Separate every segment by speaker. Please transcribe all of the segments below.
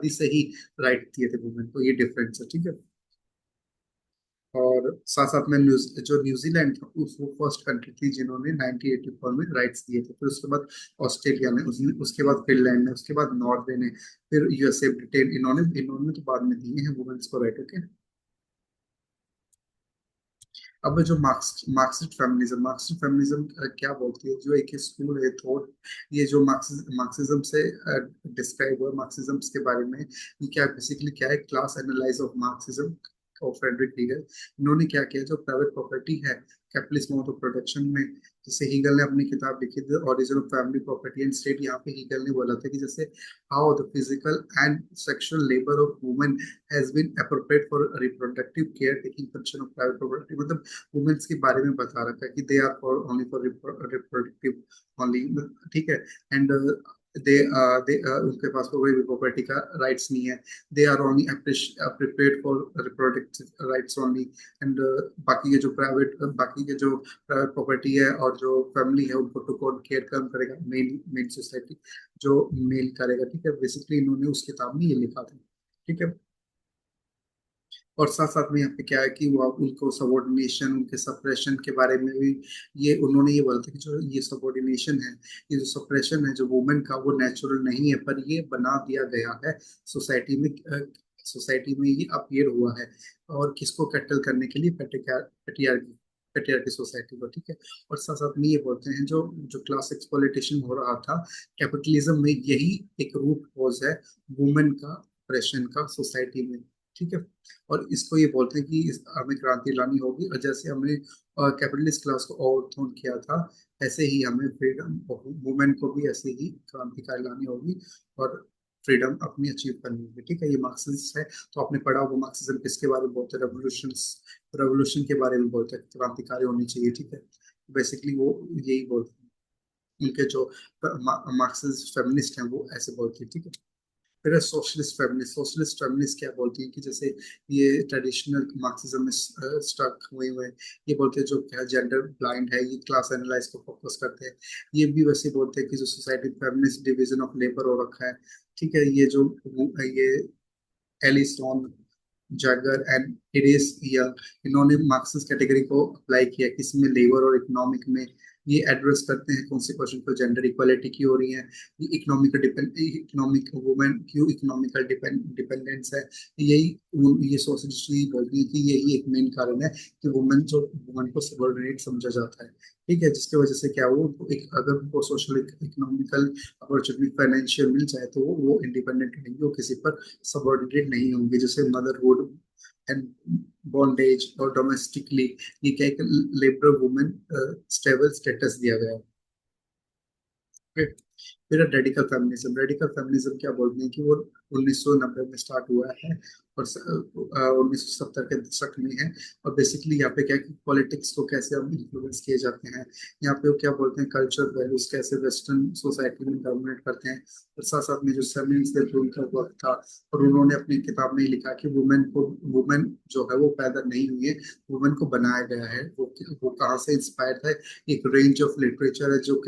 Speaker 1: शादी से ही राइट दिए थे वुमेन को, ये डिफरेंस है, ठीक है। और साथ साथ में जो न्यूजीलैंड था वो फर्स्ट कंट्री थी जिन्होंने 1984 में राइट्स दिए थे। फिर उसके बाद ऑस्ट्रेलिया ने, उसके बाद फिनलैंड ने, उसके बाद नॉर्वे ने, फिर यूएसए, ब्रिटेन, इन्होंने इन्होंने तो बाद में दिए हैं वुमेन्स को राइट, ओके। अब जो मार्क्सिस्ट फेमिनिज्म क्या बोलती है, जो एक स्कूल है थॉट, ये जो मार्क्सिज्म से डिस्क्राइब हुआ, मार्क्सिज्म के बारे में, ये क्या बेसिकली क्या है, class analyse of Marxism of Friedrich Hegel. इन्होंने क्या किया, जो प्राइवेट प्रॉपर्टी है कैपिटलिस्ट मोड ऑफ प्रोडक्शन में, जैसे हीगल ने अपनी किताब लिखी थी origin of family property and state, यहाँ पे हीगल ने बोला था कि जैसे how the physical and sexual labour of women has been appropriate for reproductive care taking function of private property, मतलब वुमेन्स के बारे में बता रखा है कि they are for only for reproductive only, ठीक है। एंड दे उनके पास कोई भी प्रॉपर्टी का राइट्स नहीं है, they are only prepared for reproductive rights only. And बाकी के जो प्राइवेट प्रॉपर्टी है और जो फैमिली है उनको टू कौन केयर कौन करेगा, मेन मेन सोसाइटी जो मेल करेगा, ठीक है। बेसिकली इन्होंने उस किताब में ये लिखा था, ठीक है। और साथ साथ में यहाँ पे क्या है कि वो उनको सबॉर्डिनेशन, उनके सप्रेशन के बारे में भी ये उन्होंने ये बोला था कि जो ये सबॉर्डिनेशन है, ये जो सप्रेशन है जो वुमेन का, वो नेचुरल नहीं है, पर ये बना दिया गया है सोसाइटी में। सोसाइटी में ये अपीयर हुआ है, और किसको कैटल करने के लिए, पेट्रियार्की, पेट्रियार्की सोसाइटी को, ठीक है। और साथ साथ में ये बोलते हैं जो जो क्लास एक्सप्लॉइटेशन हो रहा था कैपिटलिज्म में, यही एक रूट कॉज है वुमेन का ऑपरेशन का सोसाइटी में, ठीक है। और इसको ये बोलते हैं कि हमें क्रांति लानी होगी, और जैसे हमने कैपिटलिस्ट क्लास को ओवरथ्रोन किया था, ऐसे ही हमें फ्रीडम वुमेन को भी ऐसे ही क्रांतिकारी लानी होगी, और फ्रीडम अपनी अचीव करनी होगी, ठीक है। ये मार्क्सिस्ट है। तो आपने पढ़ा होगा मार्क्सिज्म किसके बारे में बोलते हैं, रेवोल्यूशन, रेवोल्यूशन के बारे में बोलते हैं, क्रांतिकारी होनी चाहिए, ठीक है। बेसिकली वो यही बोलते हैं, उनके जो मार्क्सिस्ट फेमिनिस्ट हैं वो ऐसे बोलते हैं, ठीक है। फिर सोशलिस्ट फेमिनिस्ट क्या बोलती है कि जैसे ये ट्रेडिशनल मार्क्सिज्म में स्टक हुए हुए हैं, ये बोलते हैं जो क्या जेंडर ब्लाइंड है, ये क्लास एनालाइज को फोकस करते हैं। ये भी वैसे बोलते हैं कि जो society feminist division of labour हो रखा है, ठीक है। ये जो ये Alison, Jaggar and Iris Young, इन्होंने मार्क्सिस्ट कैटेगरी को अप्लाई किया किसमें, लेबर और इकोनॉमिक में। ये एड्रेस करते हैं कौन से क्वेश्चन को, जेंडर इक्वालिटी की हो रही है, ये इकोनॉमिक वुमेन क्यों इकोनॉमिकल डिपेंडेंस है, यही ये सोसाइटी यही बोलती है कि यही एक मेन कारण है कि वुमेन को सबऑर्डिनेट समझा जाता है, ठीक है। जिसकी वजह से क्या वो एक, अगर उनको सोशल इकोनॉमिकल अपॉर्चुनिटी फाइनेंशियल मिल जाए तो वो इंडिपेंडेंट रहेंगे, वो किसी पर सबऑर्डिनेट नहीं होंगे, जैसे मदरहुड एंड बॉन्डेज और डोमेस्टिकली, ये क्या एक लेबर वुमेन स्टेबल स्टेटस दिया गया है। फिर रेडिकल फेमिनिज्म, रेडिकल फेमिनिज्म क्या बोलते हैं कि वो 1990 में स्टार्ट हुआ है, और 1970 के दशक में है। और बेसिकली यहाँ पे क्या है कि पॉलिटिक्स को कैसे हम इन्फ्लुएंस किए जाते हैं, यहाँ पे वो क्या बोलते हैं कल्चर वैल्यूज कैसे वेस्टर्न सोसाइटी में डोमिनेट करते हैं। और साथ साथ में जो फेमिनिस्ट थे जो उनका वक्त था, और उन्होंने अपनी किताब में ही लिखा कि वुमेन जो है वो पैदा नहीं हुई है, वुमेन को बनाया गया है। वो कहाँ से इंस्पायर था, एक रेंज ऑफ लिटरेचर है जो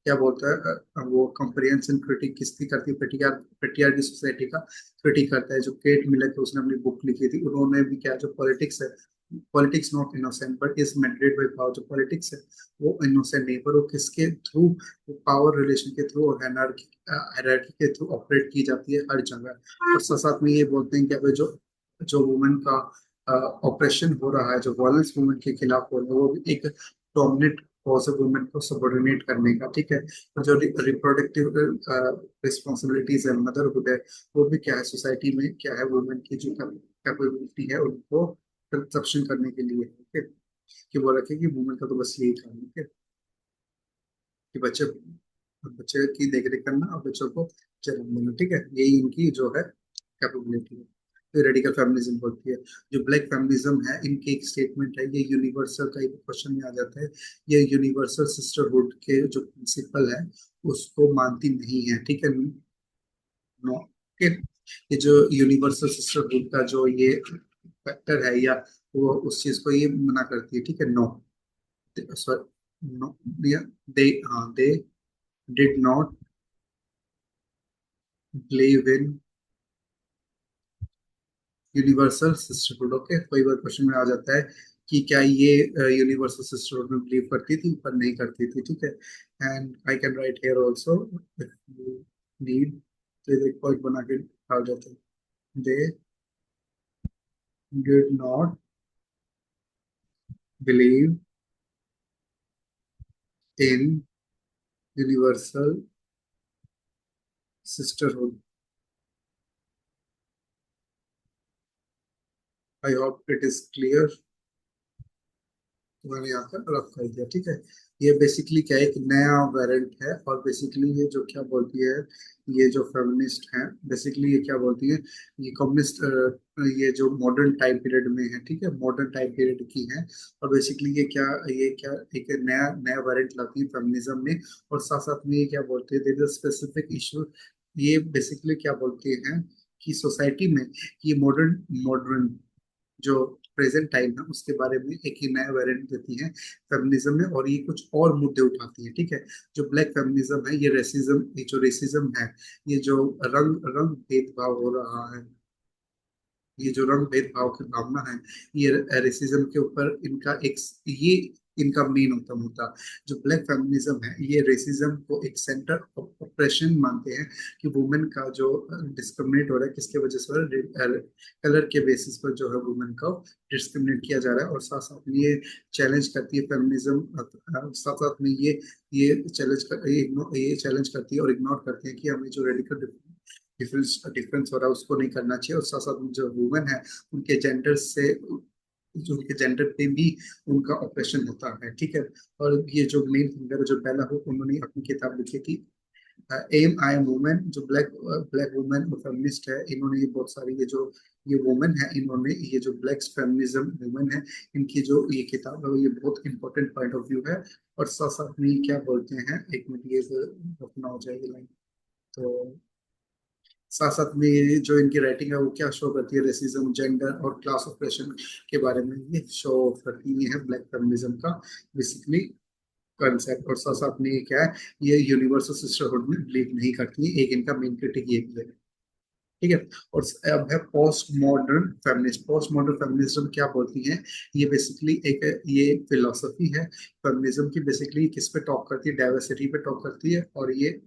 Speaker 1: क्या बोलता है, वो कंप्रिहेंशन क्रिटिक किसकी करती है, पेटियार की सोसाइटी का क्रिटिक करता है, जो केट मिलर है उसने अपनी बुक लिखी थी। उन्होंने भी क्या, जो पॉलिटिक्स है, politics not innocent but is maded by power, जो पॉलिटिक्स है वो इनोसेंट नहीं, पर वो किसके थ्रू, पावर रिलेशन के थ्रू और हायरार्की के थ्रू ऑपरेट की जाती है हर जगह। और साथ साथ में ये बोलते हैं कि अगर जो जो वुमेन का ऑपरेशन हो रहा है, जो वायलेंस वुमेन के खिलाफ हो रहा है, वो भी एक डोमिनेट कॉज है वुमेन को सबऑर्डिनेट करने का, ठीक है। और जो रिप्रोडक्टिव रिस्पॉन्सिबिलिटीज है, मदरहुड है, वो भी क्या है सोसाइटी में, क्या है वुमेन की जो कैपेबिलिटी है उनको कंसेप्शन करने के लिए, ठीक है। कि वो रखे कि वुमेन का तो बस यही काम है, ठीक है, कि बच्चे बच्चे की देखरेख करना और बच्चों को जन्म देना, ठीक है, यही इनकी जो है कैपेबिलिटी है। तो रेडिकल फेमिनिज्म बोलती है। जो ब्लैक फेमिनिज्म है, इनकी एक स्टेटमेंट है, ये यूनिवर्सल का एक क्वेश्चन में आ जाता है, ये यूनिवर्सल सिस्टरहुड के जो प्रिंसिपल है उसको मानती नहीं है, ठीक है। नो, ठीक है? ये जो यूनिवर्सल सिस्टरहुड का जो ये फैक्टर है, या वो उस चीज को ये मना करती है, ठीक है। नो, सॉरी, नो, दे, हाँ, they did not believe in universal sisterhood. Okay, कई बार क्वेश्चन में आ जाता है कि क्या ये यूनिवर्सल सिस्टरहुड में बिलीव करती थी, पर नहीं करती थी, ठीक है। And I can write here also if you need, तो इधर एक पॉइंट बना के डाल देते हैं। They did not believe in universal sisterhood. I hope it is clear. तो मैंने यहाँ पर रफ कर दिया, ठीक है। ये बेसिकली क्या है, एक नया वेरिएंट है, और बेसिकली ये जो क्या बोलती है, ये जो फेमिनिस्ट हैं, बेसिकली ये क्या बोलती है, ये कम्युनिस्ट, ये जो मॉडर्न टाइम पीरियड में है, ठीक है, मॉडर्न टाइम पीरियड की है। और बेसिकली ये क्या एक नया नया वेरिएंट लाती है फेमिनिज्म में। और साथ साथ में ये क्या बोलते हैं, देयर इज स्पेसिफिक इशू। ये बेसिकली क्या बोलते हैं कि सोसाइटी में ये मॉडर्न मॉडर्न जो प्रेजेंट टाइम है उसके बारे में एक ही नया वेरिएंट देती है फेमिनिज्म में, और ये कुछ और मुद्दे उठाती है, ठीक है। जो ब्लैक फेमिनिज्म है, ये रेसिज्म, ये जो रेसिज्म है, ये जो रंग रंग भेदभाव हो रहा है, ये जो रंग भेदभाव की भावना है, ये रेसिज्म के ऊपर इनका एक, ये इनका मेन उत्तम होता। जो ब्लैक फेमिनिज्म है, ये रेसिज्म को एक सेंटर ऑफ ऑपरेशन मानते हैं, कि वुमेन का जो डिस्क्रिमिनेट हो रहा है, किसके वजह से हो रहा है, कलर के बेसिस पर जो है वुमेन को डिस्क्रिमिनेट किया जा रहा है। और साथ साथ में ये चैलेंज करती है फेमिनिज्म, साथ साथ में ये चैलेंज करती है और इग्नोर करती है कि हमें जो रेडिकल डिफरेंस डिफरेंस हो रहा है उसको नहीं करना चाहिए। और साथ साथ में जो वुमेन है, उनके जेंडर से, जो उनके जेंडर पे भी उनका ऑपरेशन होता है, ठीक है। और ये जो मेन थिंकर जो बेला हो, उन्होंने अपनी किताब लिखी थी एम आई एम वुमेन। जो ब्लैक ब्लैक वुमेन फेमिनिस्ट है, इन्होंने ये बहुत सारी ये वुमेन है, इन्होंने ये जो ब्लैक फेमिनिज्म वुमेन है, इनकी जो ये किताब है, ये बहुत इंपॉर्टेंट पॉइंट ऑफ व्यू है। और साथ साथ में क्या बोलते हैं, एक मिनट, ये अपना हो जाएगी लाइन। तो साथ साथ में ये जो इनकी राइटिंग है वो क्या शो करती है, रेसिज्म, जेंडर और क्लास ऑपरेशन के बारे में ये शो करती है, ब्लैक फेमिनिज्म का बेसिकली कंसेप्ट। और साथ साथ में ये क्या है, ये यूनिवर्सल सिस्टरहुड में बिलीव नहीं करती है, एक इनका मेन क्रिटिक ये भी है, ठीक है। और अब है post modern feminist. Post modern feminism क्या बोलती है, ये बेसिकली एक, ये फिलोसफी है फेमिनिज्म की, बेसिकली किस पे टॉक करती है, डाइवर्सिटी पे टॉक करती है। और ये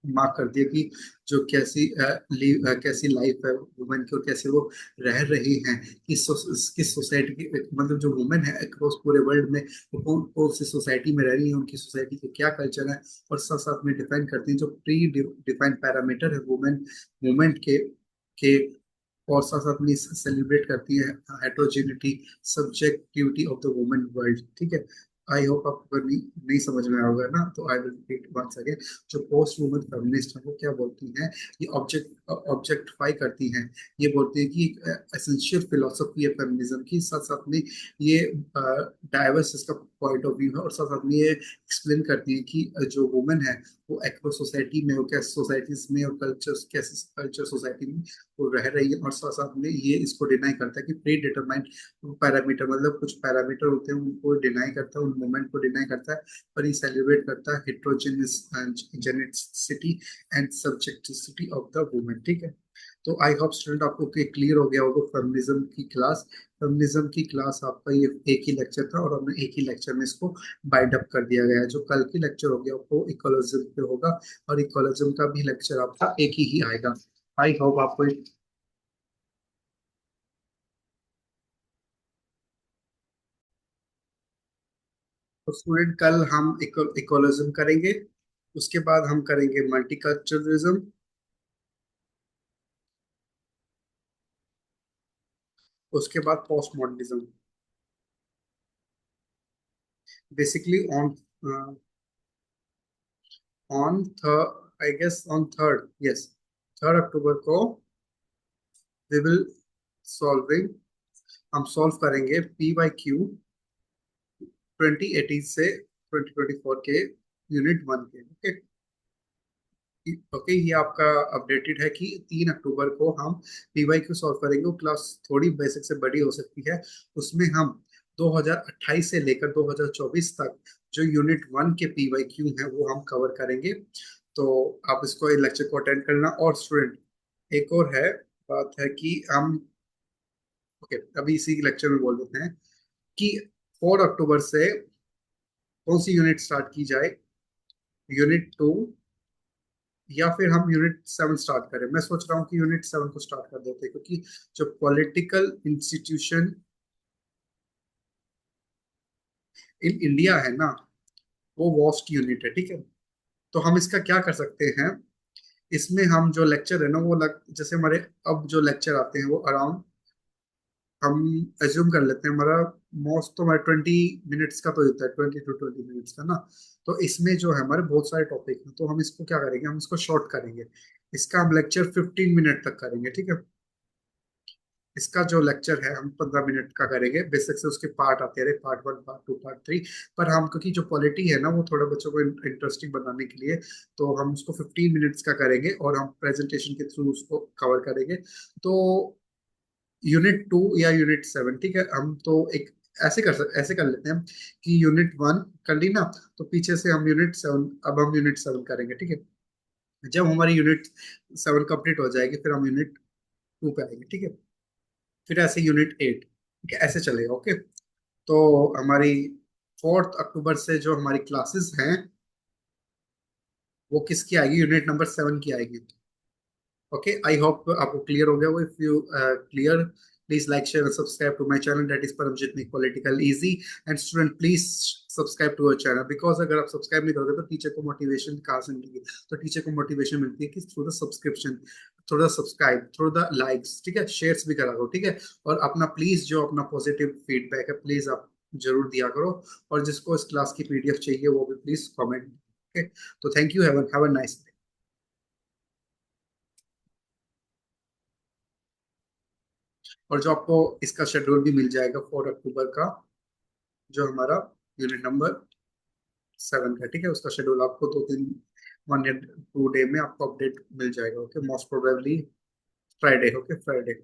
Speaker 1: मार्क कर दिया कि जो कैसी लाइफ है वुमेन की, और कैसे वो रह रही हैं, किस सोसाइटी की, मतलब जो वुमेन है अक्रॉस पूरे वर्ल्ड में, वो कौन कौन सी सोसाइटी में रह रही है, उनकी सोसाइटी के क्या कल्चर है। और साथ साथ में डिफाइन करती है जो प्री डिफाइंड पैरामीटर है वुमेन मूवमेंट के और साथ साथ में सेलिब्रेट करती है heterogeneity, subjectivity of the women world, ठीक है। आई होप आपको अगर नहीं समझ में आएगा ना, तो I will repeat once again. जो पोस्ट वुमेन फेमिनिस्ट है वो क्या बोलती हैं, ये ऑब्जेक्टिफाई करती हैं। ये बोलती है कि एसेंशियल फिलोसफी है फेमिनिज्म की, साथ साथ में ये डाइवर्स इसका पॉइंट ऑफ व्यू है। और साथ साथ में ये एक्सप्लेन करती है कि जो वुमेन है वो एक्रो सोसाइटी में, वो कैसे सोसाइटीज में, और कल्चर कैसे कल्चर सोसाइटी में वो रह रही है। और साथ साथ में ये इसको डिनाई करता है कि प्री डिटरमाइंड पैरामीटर, मतलब कुछ पैरामीटर होते हैं उनको डिनाई करता है, उन मोमेंट को डिनाई करता है। पर ये सेलिब्रेट करता है heterogeneity and subjectivity of the women, ठीक है। तो आई होप स्टूडेंट आपको क्लियर हो गया होगा फेमिनिज्म की क्लास। फेमिनिज्म की क्लास आपका ये एक ही लेक्चर था, और हमने एक ही लेक्चर में इसको बाइंड अप कर दिया गया है। जो कल की लेक्चर हो गया वो इकोलॉजिज्म पे होगा, और इकोलॉजिज्म का भी लेक्चर आपका एक ही आएगा। आई होप आपको, तो स्टूडेंट कल हम इकोलॉजिज्म करेंगे, उसके बाद हम करेंगे मल्टीकल्चरलिज्म, उसके बाद post modernism. Basically on I guess on third, yes, 3 October को वी विल सॉल्विंग, हम सॉल्व करेंगे PYQ 2018 से 2024 के यूनिट 1 के, ओके। ओके, ये आपका अपडेटेड है कि 3 अक्टूबर को हम PYQ सॉल्व करेंगे। वो क्लास थोड़ी बेसिक से बड़ी हो सकती है, उसमें हम 2028 से लेकर 2024 तक जो यूनिट 1 के PYQ हैं वो हम कवर करेंगे। तो आप इसको लेक्चर को अटेंड करना। और स्टूडेंट, एक और है बात है कि हम, ओके, अभी इसी लेक्चर में बोल देते हैं कि 4 अक्टूबर से कौन सी यूनिट स्टार्ट की जाए, यूनिट 2 या फिर हम यूनिट 7 स्टार्ट करें। मैं सोच रहा हूँ कि यूनिट 7 को स्टार्ट कर देते हैं, क्योंकि जो पॉलिटिकल इंस्टीट्यूशन इन इंडिया है ना, वो वॉस्ट यूनिट है, ठीक है। तो हम इसका क्या कर सकते हैं, इसमें हम जो लेक्चर है ना वो जैसे हमारे अब जो लेक्चर आते हैं वो अराउंड, हम एज्यूम कर लेते हैं हमारा मोस्ट तो हमारे 20 मिनट्स का तो होता है, 20 to 20 मिनट्स का ना। तो इसमें जो है हमारे बहुत सारे टॉपिक हैं, तो हम इसको क्या करेंगे, हम इसको शॉर्ट करेंगे। इसका हम लेक्चर 15 मिनट तक करेंगे, ठीक है। इसका जो लेक्चर है हम 15 मिनट का करेंगे। बेसिक से उसके पार्ट आते रहे, पार्ट 1, पार्ट 2, पार्ट 3। पर हम क्योंकि जो पॉलिटी है ना वो थोड़ा बच्चों को इंटरेस्टिंग बनाने के लिए, तो हम उसको 15 मिनट्स का करेंगे और हम प्रेजेंटेशन के थ्रू उसको कवर करेंगे। तो यूनिट 2 या यूनिट 7, ठीक है, हम तो एक ऐसे कर लेते हैं कि यूनिट 1 कर ली ना, तो पीछे से हम यूनिट 7, अब हम यूनिट 7 करेंगे, ठीक है। जब हमारी यूनिट 7 कंप्लीट हो जाएगी फिर हम यूनिट 2 पे आएंगे, ठीक है। फिर ऐसे यूनिट 8, ठीक है, ऐसे चलेगा, ओके। तो हमारी 4 अक्टूबर से जो हमारी क्लासेस हैं वो किसकी आएगी, यूनिट नंबर 7 की आएगी। ओके, आई होप आपको क्लियर हो गया वो। If you clear, please like share and subscribe to my channel, that is Paramjit Make Political Easy. And student, please subscribe to our channel, because अगर आप subscribe नहीं करोगे तो टीचर को मोटिवेशन कहाँ से मिलेगी। तो टीचर को मोटिवेशन मिलती है कि through the subscription, through the subscribe, through the likes, ठीक है, शेयर्स भी करा करो, ठीक है। और अपना प्लीज जो अपना पॉजिटिव फीडबैक है प्लीज आप जरूर दिया करो। और जिसको इस क्लास की पीडीएफ चाहिए वो भी प्लीज कमेंट, ओके। तो thank you, have a nice. और जो आपको इसका शेड्यूल भी मिल जाएगा 4 अक्टूबर का, जो हमारा यूनिट नंबर 7 का, ठीक है, उसका शेड्यूल आपको 2 दिन, 1 या 2 डे में आपको अपडेट मिल जाएगा, okay. Most probably Friday, okay, Friday.